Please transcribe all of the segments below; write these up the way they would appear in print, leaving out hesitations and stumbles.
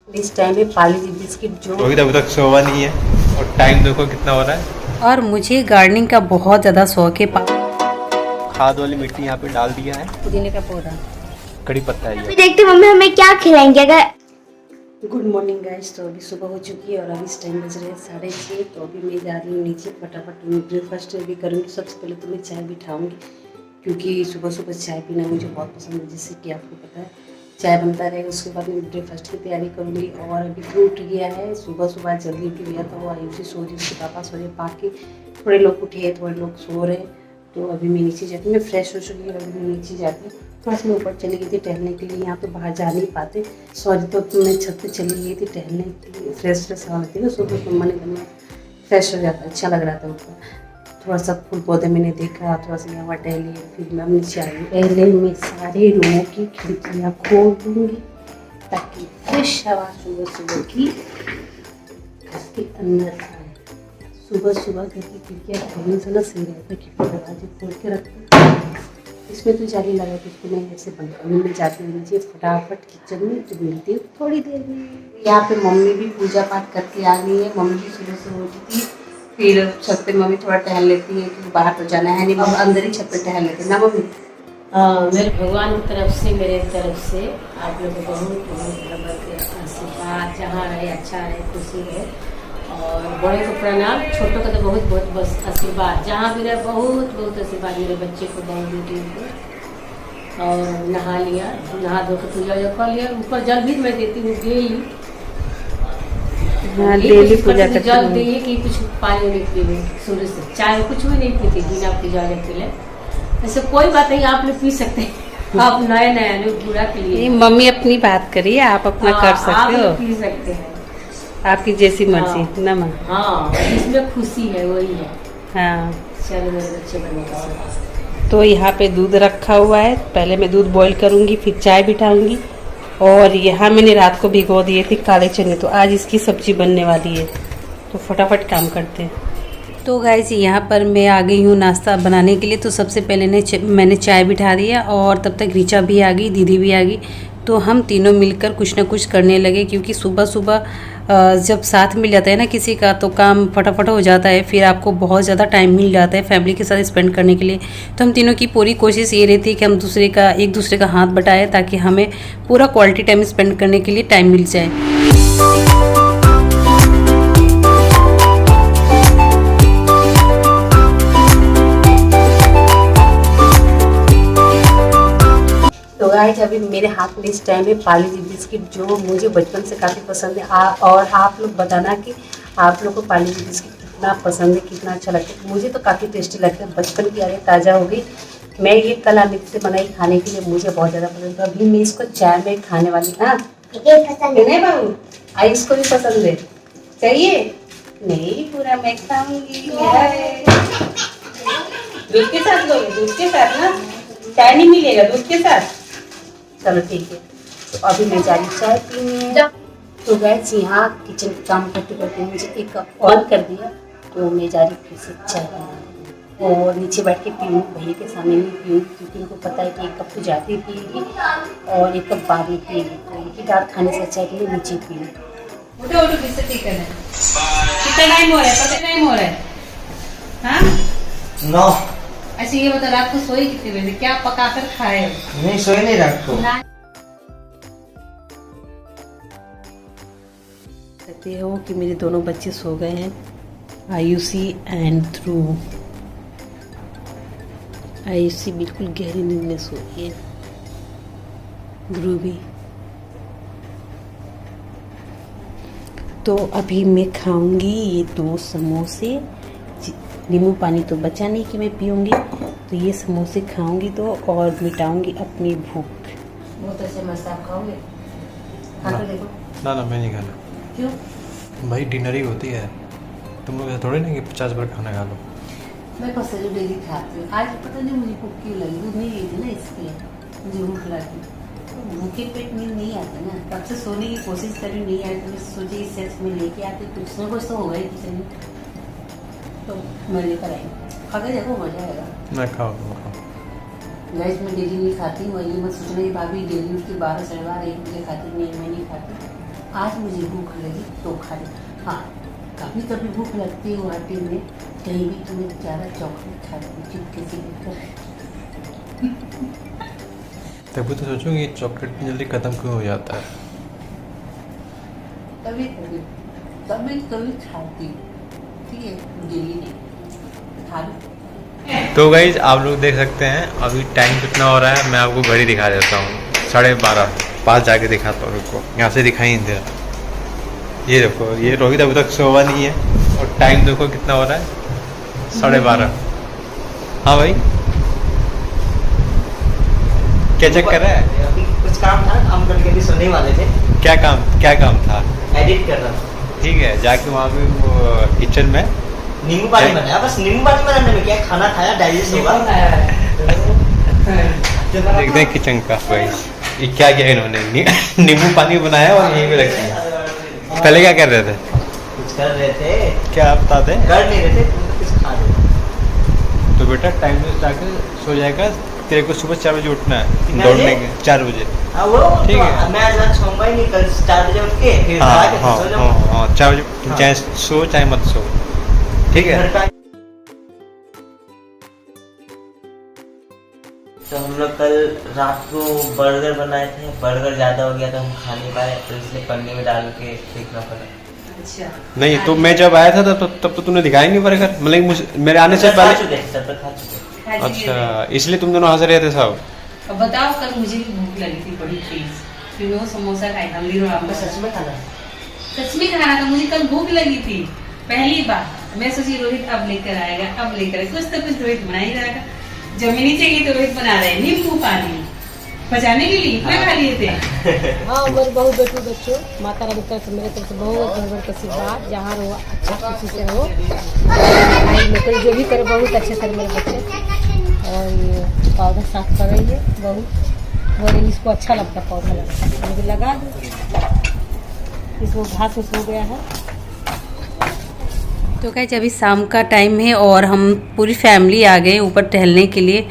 इस टाइम में पाली जी बिस्किट जो रोहित अभी तक सोवा नहीं है और टाइम देखो कितना हो रहा है। और मुझे गार्डनिंग का बहुत ज़्यादा शौक है। खाद वाली मिट्टी यहाँ पे डाल दिया है, पुदीने का पौधा। कड़ी पत्ता है अभी ये। देखते मम्मी हमें क्या खिलाएंगे अगर। Good morning guys. तो अभी सुबह हो चुकी है और अभी इस टाइम बज रहे हैं 6:30। तो अभी मैं जा रही हूँ नीचे, फटाफट ब्रेकफास्ट भी करूँगी। सबसे पहले तो मैं चाय बिठाऊँगी क्योंकि सुबह सुबह चाय पीना मुझे बहुत पसंद है, जैसे कि आपको पता है। चाय बनता रहेगा, उसके बाद मैं ब्रेकफास्ट की तैयारी करूँगी। और अभी तो उठ गया है, सुबह सुबह जल्दी उठ गया था। वो आयुषी सो रही, उसके पापा सो रहे, बाकी थोड़े लोग उठे हैं, थोड़े लोग सो रहे हैं। तो अभी मैं नीचे जाती, मैं फ्रेश हो चुकी हूँ। अभी मैं नीचे जाती हूँ, थोड़ा सा मैं ऊपर चली गई थी टहलने के लिए। यहाँ पे बाहर जा नहीं पाते, सॉरी। तो मैं छत पे चली गई थी टहलने के लिए। फ्रेश हवा होती है ना सुबह, तो मन एकदम फ्रेश हो जाता, अच्छा लग रहा था ऊपर। थोड़ा सा फूल पौधे मैंने देखा, थोड़ा सा यहाँ टहली, फिर मैं नीचे आई। पहले मैं सारे रूमों की खिड़कियाँ खोल दूँगी ताकि फ्रेश हवा सुबह सुबह की घर के अंदर आए। सुबह सुबह घर की खिड़कियाँ खोलने से ना सही रहता है, खिड़की दरवाजे खोल के रखते हैं। इसमें तो जाली लगा के इसको मैं ऐसे बंद करूँ। मैं जाती हूँ नीचे फटाफट किचन में, तो मिलती हूँ थोड़ी देर में। यहाँ पे मम्मी भी पूजा पाठ करके आ गई है। मम्मी भी सुबह से उठी थी, फिर छत पे मम्मी थोड़ा टहल लेती है क्योंकि बाहर तो जाना है नहीं, अब अंदर ही छत पे टहल लेते हैं ना मम्मी। मेरे भगवान की तरफ से, मेरे तरफ से आप लोगों को बहुत बहुत आशीर्वाद, जहाँ रहे अच्छा रहे, खुशी रहे। और बड़े को प्रणाम, छोटों को तो बहुत बहुत बस आशीर्वाद, जहाँ भी रहे बहुत बहुत आशीर्वाद। मेरे बच्चे को, बहू बेटी को। और नहा लिया, नहा धो के पूजा कर लिया। ऊपर जल भी मैं देती हूँ डेली। डेली पूजा करती जल हूँ। दिए कि कुछ पानी नहीं पी, सूर्य से चाय कुछ भी नहीं पीती बिना पूजा के लिए। ऐसे कोई बात नहीं, आप लोग पी सकते हैं। आप नए नए लोग बुरा के लिए मम्मी अपनी बात करिए, आप अपना कर आप सकते लोग हो, पी सकते हैं। आपकी जैसी मर्जी। हाँ। ना माँ। हाँ, जिसमें खुशी है वही है। हाँ, चलो मेरे बच्चे बनने का। तो यहाँ पे दूध रखा हुआ है। पहले मैं दूध बॉईल करूँगी, फिर चाय बिठाऊँगी। और यहाँ मैंने रात को भिगो दिए थे काले चने, तो आज इसकी सब्जी बनने वाली है। तो फटाफट काम करते हैं। तो गाइस यहाँ पर मैं आ गई हूँ नाश्ता बनाने के लिए। तो सबसे पहले मैंने चाय बिठा दिया और तब तक रीचा भी आ गई, दीदी भी आ गई। तो हम तीनों मिलकर कुछ ना कुछ करने लगे क्योंकि सुबह सुबह जब साथ मिल जाता है ना किसी का, तो काम फटाफट हो जाता है। फिर आपको बहुत ज़्यादा टाइम मिल जाता है फैमिली के साथ स्पेंड करने के लिए। तो हम तीनों की पूरी कोशिश ये रहती है कि हम एक दूसरे का हाथ बटाएं ताकि हमें पूरा क्वालिटी टाइम स्पेंड करने के लिए टाइम मिल जाए। तो गाइस अभी मेरे हाथ में इस टाइम में पाली जी बिस्किट जो मुझे बचपन से काफ़ी पसंद है। और आप लोग बताना कि आप लोग को पाली जी बिस्किट कितना पसंद है, कितना अच्छा लगता है। मुझे तो काफ़ी टेस्टी लगता है, बचपन की यादें ताज़ा हो गई। मैं ये कल आमिर से बनाई खाने के लिए, मुझे बहुत ज़्यादा पसंद है। अभी मैं इसको चाय में खाने वाली। हाँ नहीं बाबू, इसको भी पसंद है, चाहिए नहीं? पूरा मैं खाऊंगी, मेरा है। दूध के साथ लोगे? दूध के साथ ना, चाय नहीं मिलेगा दूध के साथ। चलो ठीक है, तो अभी मैं जा रही चाय पीने। तो गैस यहाँ किचन का काम करते करते मुझे एक कप ऑन कर दिया, तो मैं जा रही फिर से चाय पीने। और नीचे बैठ के पीऊँ, भैया के सामने नहीं पीऊँ क्योंकि उनको पता है कि एक कप तो जाती ही पिएगी और एक कप बाद में पिएगी। तो एक ही दांत खाने से अच्छा है कि नीचे पीऊँ। उठो उठो, किससे ठीक है? कितना टाइम हो रहा है? पता टाइम हो रहा है? हाँ 9। अच्छा ये बता, रात को सोई कितने बजे? क्या पका कर खाए? नहीं सोए नहीं रात को। कहते हो कि मेरे दोनों बच्चे सो गए हैं, आयुषी एंड ध्रुव। आयुषी बिल्कुल गहरी नींद में सो रही है, ध्रुव भी। तो अभी मैं खाऊंगी ये 2 समोसे। नींबू पानी तो बचा नहीं कि मैं पीऊंगी, तो ये समोसे खाऊंगी तो और मिटाऊंगी अपनी भूख। बहुत अच्छे मस्त आप खाओगे, खा के देखो। ना ना मैं नहीं खाना। क्यों? भाई डिनर ही होती है, तुम लोग थोड़ी ना कि 50 बार खाना खा लो। मैं पसंद डेली खाती हूँ। आज पता नहीं मुझे भूख क्यों लगी, दूध नहीं गई थी ना इसलिए मुझे भूख लगी। भूखे पेट नींद नहीं आती ना, तब से सोने की कोशिश करी, नहीं आई। तो मैं सोची इस सेट में लेके आती, कुछ ना कुछ तो होगा ही किचन में, तो मैं लेकर आई। खा के देखो, मजा आएगा। मैं खाओ। गैस में डेली नहीं खाती हूँ। ये मत सोचना कि भाभी डेली उठ के 12 साढ़े 12 1 बजे खाती, नहीं मैं नहीं खाती। आज मुझे भूख लगी तो खा ली। हाँ, कभी कभी भूख लगती है वाटी में कहीं भी, तो मैं ज़्यादा चॉकलेट खा ली चुपके से लेकर। तभी तो सोचो ये चॉकलेट जल्दी ख़त्म क्यों हो जाता है। कभी कभी खाती हूँ, ठीक है, डेली नहीं खा लो। तो गाइज आप लोग देख सकते हैं अभी टाइम कितना हो रहा है, मैं आपको घड़ी दिखा देता हूँ। 12:30, पास जाके दिखाता हूँ, रुको, यहाँ से दिखाई नहीं दे रहा। ये देखो, ये रोहित अभी तक सोवा नहीं है और टाइम देखो कितना हो रहा है, 12:30। हाँ भाई, क्या चेक कर रहा है? अभी कुछ काम था, काम करके भी सोने वाले थे। क्या काम था? एडिट कर रहा था। ठीक है, जाके वहाँ पे वो किचन में नींबू पानी बनाया, बस नींबू पानी बनाने में क्या है, खाना खाया डाइजेस्ट होगा। देखते हैं किचन का भाई ये क्या किया इन्होंने। नींबू पानी बनाया और यहीं पे रख दिया। पहले क्या कर रहे थे? कुछ कर रहे थे, क्या आप बताते? कर नहीं रहे थे, कुछ खा रहे थे। तो बेटा टाइम से जाकर सो जाएगा, तेरे को सुबह 4 बजे उठना है कितने दौड़ने बजे? के। 4 बजे। हाँ वो ठीक तो है। मैं आज सोऊंगा ही नहीं, कल 4 बजे उठ के फिर हाँ नहा के हाँ सो हाँ जाऊंगा। हाँ 4 बजे हाँ। चाहे सो चाहे मत सो, ठीक है। घर का- तो हम लोग कल रात को बर्गर बनाए थे, बर्गर ज़्यादा हो गया तो हम खा नहीं पाए, तो इसलिए पन्नी में डाल के फेंकना पड़ा। अच्छा, नहीं तो मैं जब आया था तब तो तूने दिखाया नहीं बर्गर, मतलब मेरे आने से सब खा पहले। चुके थे, सब खा चुके थे। अच्छा, इसलिए तुम दोनों हंस रहे थे सब। अब बताओ, कल मुझे भी भूख लगी थी बड़ी तेज, फिर वो समोसा खाई हल्दीराम आपको का। सच में खाना है? सच में खाना था, मुझे कल भूख लगी थी पहली बार। मैं सोची रोहित अब लेकर आएगा, अब लेकर आएगा, कुछ तो कुछ रोहित बना ही रहेगा। जब मैं नीचे गई तो रोहित बना रहे नींबू पानी बचाने के लिए, इतना खा लिए थे। हाँ, मेरे बहुत बेटू बच्चों, माता रानी की तरफ से मेरे तरफ से बहुत भर के आशीर्वाद, जहाँ रहो अच्छा खुशी से रहो, पढ़ाई में कोई जो भी करे बहुत अच्छे से मेरे बच्चे। और ये पौधा साफ कर रही है बहुत, और इसको अच्छा लगता है पौधा लगता, मुझे लगा दो, इसको घास उस हो गया है। तो गाइस अभी शाम का टाइम है और हम पूरी फैमिली आ गए ऊपर टहलने के लिए।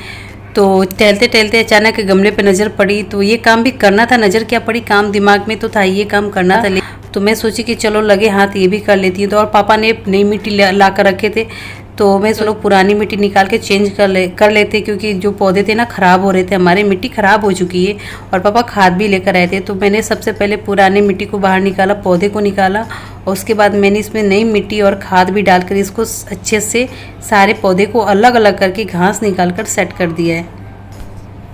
तो टहलते टहलते अचानक गमले पे नज़र पड़ी, तो ये काम भी करना था। नज़र क्या पड़ी, काम दिमाग में तो था, ये काम करना था। तो मैं सोची कि चलो लगे हाथ ये भी कर लेती हूँ। तो और पापा ने नई मिट्टी ला कर रखे थे, तो मैं चलो पुरानी मिट्टी निकाल के चेंज कर लेते, क्योंकि जो पौधे थे ना ख़राब हो रहे थे, हमारे मिट्टी ख़राब हो चुकी है। और पापा खाद भी लेकर आए थे, तो मैंने सबसे पहले पुरानी मिट्टी को बाहर निकाला, पौधे को निकाला, और उसके बाद मैंने इसमें नई मिट्टी और खाद भी डालकर इसको अच्छे से सारे पौधे को अलग अलग करके घास निकाल कर सेट कर दिया है।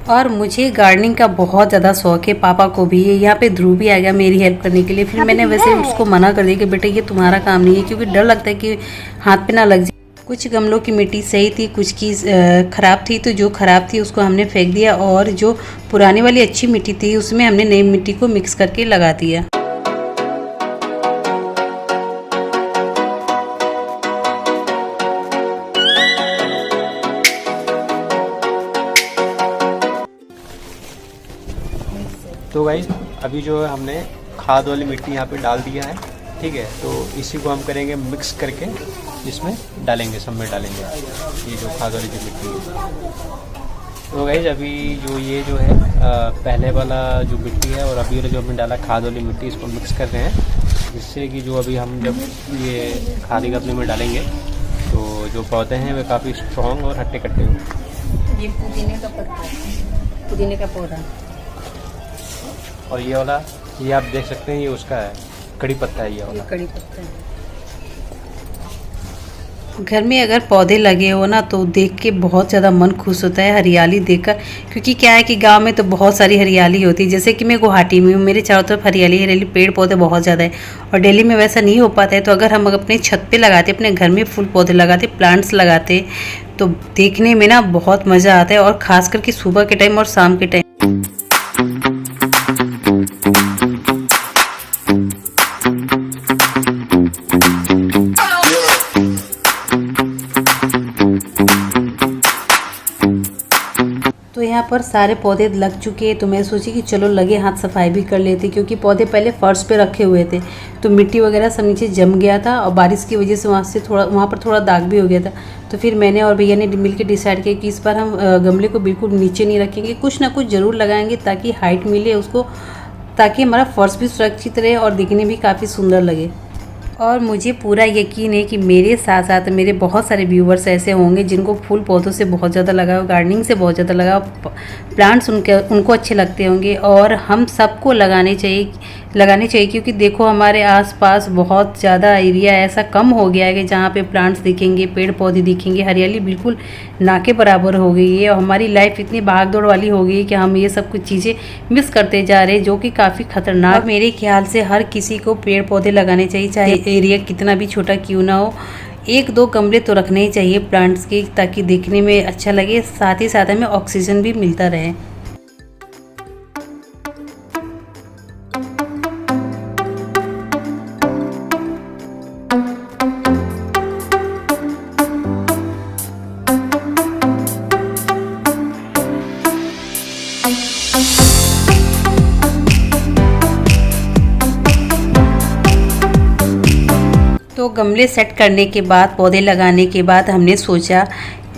और मुझे गार्डनिंग का बहुत ज़्यादा शौक है, पापा को भी है। यहाँ पे ध्रुव भी आ गया मेरी हेल्प करने के लिए। फिर मैंने वैसे उसको मना कर दिया कि बेटा ये तुम्हारा काम नहीं है, क्योंकि डर लगता है कि हाथ पे ना लग जाए। कुछ गमलों की मिट्टी सही थी, कुछ की ख़राब थी, तो जो ख़राब थी उसको हमने फेंक दिया, और जो पुरानी वाली अच्छी मिट्टी थी उसमें हमने नई मिट्टी को मिक्स करके लगा दिया। तो गाइस अभी जो है हमने खाद वाली मिट्टी यहाँ पे डाल दिया है, ठीक है। तो इसी को हम करेंगे मिक्स करके, इसमें डालेंगे, सब में डालेंगे ये जो खाद वाली जो मिट्टी है। तो गाइस अभी जो ये जो है पहले वाला जो मिट्टी है और अभी वाला जो हमने डाला खाद वाली मिट्टी, इसको मिक्स कर रहे हैं, जिससे कि जो अभी हम जब ये खाली गमले में डालेंगे तो जो पौधे हैं वे काफ़ी स्ट्रॉन्ग और हट्टे कट्टे होंगे। ये पुदीने का पत्ता, पुदीने का पौधा, और ये वाला ये आप देख सकते हैं, ये उसका है, कड़ी पत्ता है ये वाला। कड़ी पत्ता है। घर में अगर पौधे लगे हो ना तो देख के बहुत ज़्यादा मन खुश होता है हरियाली देखकर, क्योंकि क्या है कि गांव में तो बहुत सारी हरियाली होती है। जैसे कि मैं गुवाहाटी में हूँ, मेरे चारों तरफ हरियाली हरियाली, पेड़ पौधे बहुत ज़्यादा है, और दिल्ली में वैसा नहीं हो पाता है। तो अगर हम अपने छत पे लगाते, अपने घर में फूल पौधे लगाते, प्लांट्स लगाते, तो देखने में ना बहुत मज़ा आता है, और ख़ास करके सुबह के टाइम और शाम के टाइम। तो यहाँ पर सारे पौधे लग चुके हैं, तो मैं सोची कि चलो लगे हाथ सफाई भी कर लेते, क्योंकि पौधे पहले फर्श पे रखे हुए थे, तो मिट्टी वगैरह सब नीचे जम गया था, और बारिश की वजह से वहाँ पर थोड़ा दाग भी हो गया था। तो फिर मैंने और भैया ने मिलकर डिसाइड किया कि इस बार हम गमले को बिल्कुल नीचे नहीं रखेंगे, कुछ ना कुछ ज़रूर लगाएंगे, ताकि हाइट मिले उसको, ताकि हमारा फर्श भी सुरक्षित रहे और दिखने भी काफ़ी सुंदर लगे। और मुझे पूरा यकीन है कि मेरे साथ साथ मेरे बहुत सारे व्यूवर्स ऐसे होंगे जिनको फूल पौधों से बहुत ज़्यादा लगाव, गार्डनिंग से बहुत ज़्यादा लगाव, प्लांट्स उनको अच्छे लगते होंगे और हम सबको लगाने चाहिए क्योंकि देखो हमारे आसपास बहुत ज़्यादा एरिया ऐसा कम हो गया है कि जहाँ पे प्लांट्स दिखेंगे, पेड़ पौधे दिखेंगे, हरियाली बिल्कुल ना के बराबर हो गई है और हमारी लाइफ इतनी भाग दौड़ वाली हो गई है कि हम ये सब कुछ चीज़ें मिस करते जा रहे हैं, जो कि काफ़ी खतरनाक। मेरे ख्याल से हर किसी को पेड़ पौधे लगाने चाहिए, चाहे एरिया कितना भी छोटा क्यों ना हो। 1-2 गमले तो रखने ही चाहिए प्लांट्स के, ताकि देखने में अच्छा लगे, साथ ही साथ हमें ऑक्सीजन भी मिलता रहे। तो गमले सेट करने के बाद, पौधे लगाने के बाद हमने सोचा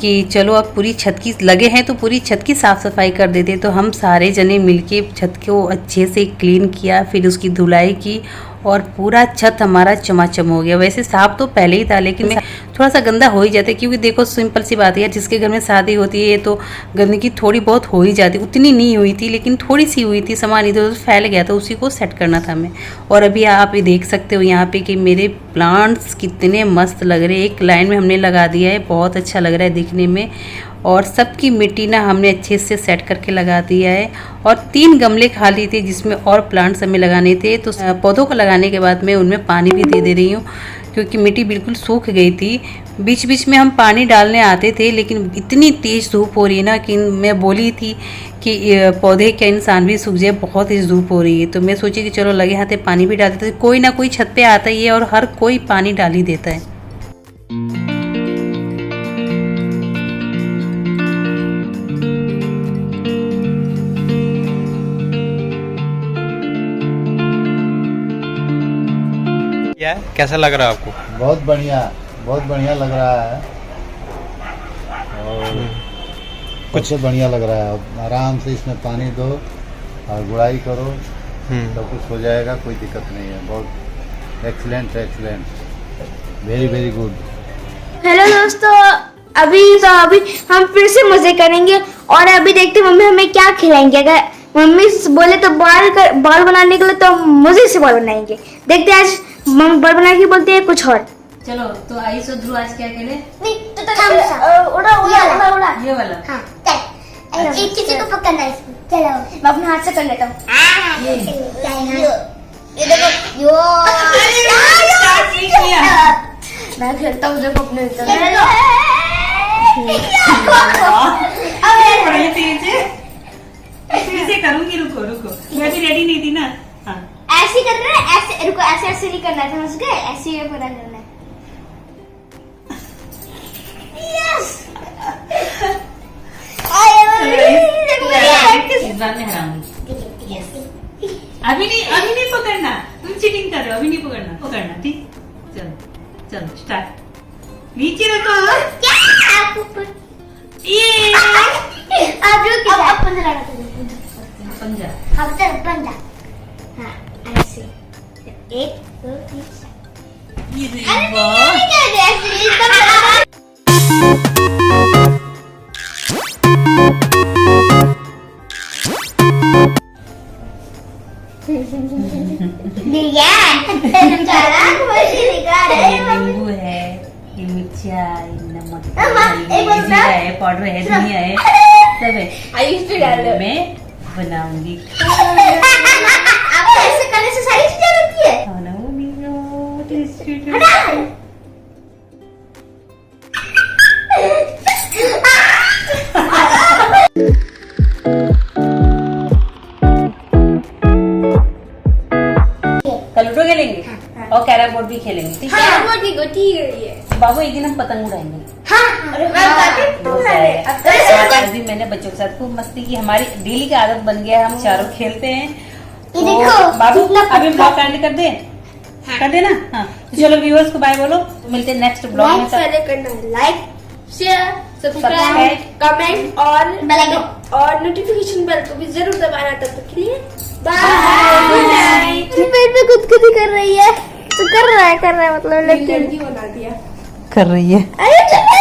कि चलो अब पूरी छत की लगे हैं तो पूरी छत की साफ़ सफाई कर देते। तो हम सारे जने मिलके छत को अच्छे से क्लीन किया, फिर उसकी धुलाई की और पूरा छत हमारा चमाचम हो गया। वैसे साफ तो पहले ही था लेकिन थोड़ा सा गंदा हो ही जाता है, क्योंकि देखो सिंपल सी बात है, जिसके घर में शादी होती है तो गंदगी थोड़ी बहुत हो ही जाती। उतनी नहीं हुई थी लेकिन थोड़ी सी हुई थी, सामान इधर उधर फैल गया था, उसी को सेट करना था हमें। और अभी आप ये देख सकते हो यहाँ पे कि मेरे प्लांट्स कितने मस्त लग रहे हैं। एक लाइन में हमने लगा दिया है, बहुत अच्छा लग रहा है दिखने में। और सबकी मिट्टी ना हमने अच्छे से सेट करके लगा दिया है। और 3 गमले खाली थे जिसमें और प्लांट्स हमें लगाने थे। तो पौधों को लगाने के बाद मैं उनमें पानी भी दे रही हूँ, क्योंकि मिट्टी बिल्कुल सूख गई थी। बीच बीच में हम पानी डालने आते थे लेकिन इतनी तेज़ धूप हो रही है ना कि मैं बोली थी कि पौधे क्या इंसान भी सूख जाए, बहुत तेज़ धूप हो रही है। तो मैं सोची कि चलो लगे हाथे पानी भी डाल देते। कोई ना कोई छत पे आता ही है और हर कोई पानी डाल ही देता है। कैसा लग रहा है आपको? बहुत बढ़िया लग रहा है और कुछ बढ़िया लग रहा है। आराम से इसमें पानी दो और गुड़ाई करो, सब कुछ हो जाएगा, कोई दिक्कत नहीं है। बहुत excellent, very very good. Hello दोस्तों, अभी हम फिर से मजे करेंगे और अभी देखते हैं मम्मी हमें क्या खिलाएंगे। अगर मम्मी बोले तो बॉल बनाने के लिए तो हम मजे से बॉल बनाएंगे। देखते हैं आज मम्मी बॉल बना के बोलते हैं कुछ और। चलो तो आइस और ध्रुव आज क्या खेले? नहीं तो उड़ा ये वाला। हाँ चल, एक किसी को पकड़ना है इसको। चलो मैं अपने हाथ से कर लेता हूँ। ये देखो यो मैं खेलता हूँ, देखो अपने ऐसे करूंगी, रुको मैं भी रेडी नहीं थी ना। हाँ ऐसे करना है, ऐसे रुको, ऐसे नहीं करना है, समझ गए? ऐसे ये पूरा करना है। यस इस बार मैं हराऊंगी। अभी नहीं पकड़ना, तुम चीटिंग कर रहे हो। अभी नहीं पकड़ना ठीक? चलो स्टार्ट। नीचे रखो। ये आप पंजा लगा पंजा। पंजा। हाँ ऐसे 1 2 3। नींबू है, ये मिर्चाई, नमक है, जीरा है, पाउडर है, धनिया है, सब है। मैं बनाऊंगी। आपको ऐसे करने से सारी चीजें बनती है। कल लूडो खेलेंगे और कैरम बोर्ड भी खेलेंगे, ठीक है? ठीक है। बाबू एक दिन हम पतंग उड़ाएंगे। अभी मैंने बच्चों के साथ खूब मस्ती की, हमारी डेली की आदत बन गया है, हम चारों खेलते हैं। तो बाबू अभी ब्लॉग एंड कर दे ना। हाँ तो चलो व्यूअर्स को बाय बोलो, मिलते हैं नेक्स्ट ब्लॉग में। पहले करना लाइक, शेयर, सब्सक्राइब, कमेंट और नोटिफिकेशन बेल को भी जरूर दबाना। तब तक के लिए बाय। पेट में खुदकुदी कर रही है तो कर रहा है मतलब लड़की कर रही है। अरे चलो